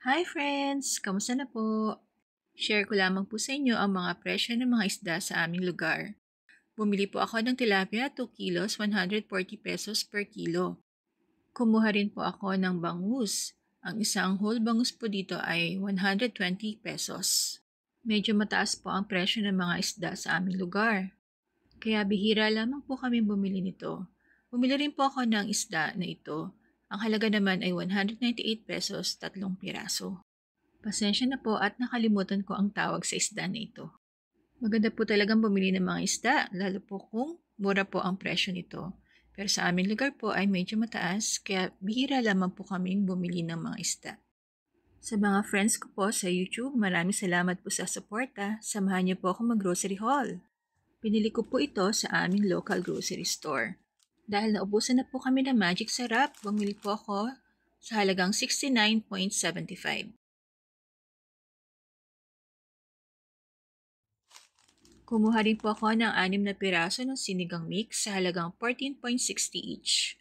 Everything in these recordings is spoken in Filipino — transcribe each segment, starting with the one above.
Hi friends! Kamusta na po? Share ko lamang po sa inyo ang mga presyo ng mga isda sa aming lugar. Bumili po ako ng tilapia 2 kilos, 140 pesos per kilo. Kumuha rin po ako ng bangus. Ang isang whole bangus po dito ay 120 pesos. Medyo mataas po ang presyo ng mga isda sa aming lugar. Kaya bihira lamang po kami bumili nito. Bumili rin po ako ng isda na ito. Ang halaga naman ay 198 pesos, 3 piraso. Pasensya na po at nakalimutan ko ang tawag sa isda na ito. Maganda po talagang bumili ng mga isda, lalo po kung mura po ang presyo nito. Pero sa aming lugar po ay medyo mataas, kaya bihira lamang po kaming bumili ng mga isda. Sa mga friends ko po sa YouTube, maraming salamat po sa suporta. Samahan niyo po ako mag-grocery haul. Pinili ko po ito sa aming local grocery store. Dahil naubusan na po kami ng Magic Sarap, bumili po ako sa halagang 69.75. Kumuha rin po ako ng 6 na piraso ng sinigang mix sa halagang 14.60 each.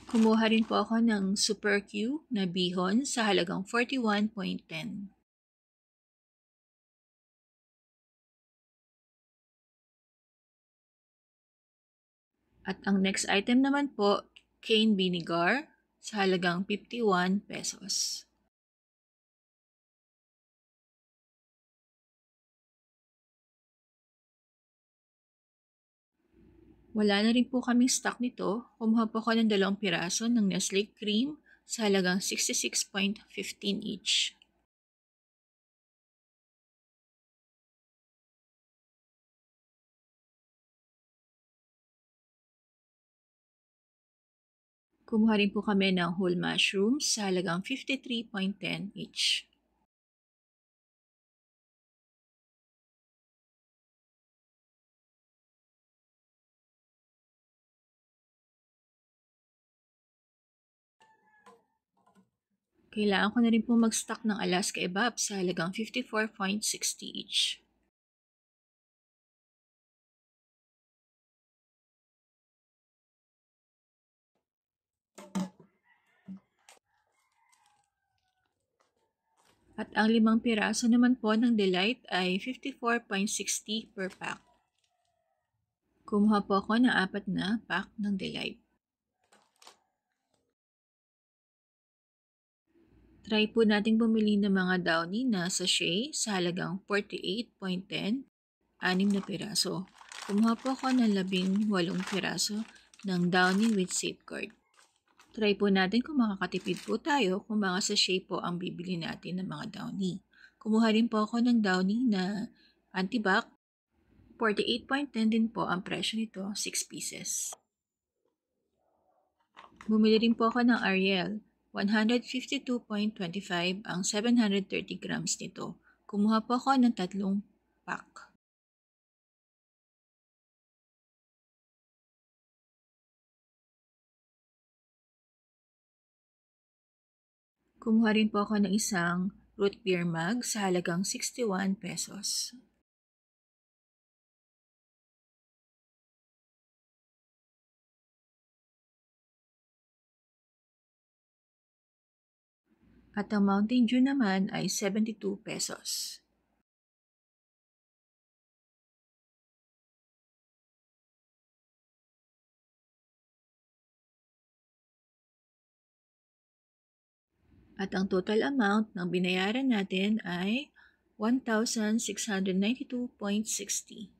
Kumuha rin po ako ng Super Q na bihon sa halagang 41.10. At ang next item naman po, cane vinegar sa halagang 51 pesos. Wala na rin po kaming stock nito. Kumuha po ako ng 2 piraso ng Nestle Cream sa halagang 66.15 each. Kumuha rin po kami ng whole mushrooms sa halagang 53.10 each. Kailangan ko na rin po mag-stock ng Alaska Evap sa halagang 54.60 each. At ang 5 piraso naman po ng Delight ay 54.60 per pack. Kumuha po ako ng 4 na pack ng Delight. Try po nating bumili ng mga Downy na sachet sa halagang 48.10, 6 na piraso. Kumuha po ako ng 18 piraso ng Downy with Safeguard. Try po natin kung makakatipid po tayo kung mga sachet po ang bibili natin ng mga Downy. Kumuha rin po ako ng Downy na antibac. 48.10 din po ang presyo nito, 6 pieces. Bumili rin po ako ng Ariel. 152.25 ang 730 grams nito. Kumuha po ako ng 3 pack. Kumuha rin po ako ng isang root beer mug sa halagang 61 pesos. At ang Mountain Dew naman ay 72 pesos. At ang total amount ng binayaran natin ay 1,692.60.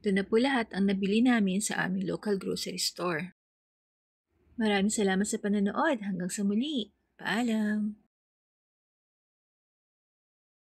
Ito na po lahat ang nabili namin sa aming local grocery store. Maraming salamat sa panonood. Hanggang sa muli. Paalam!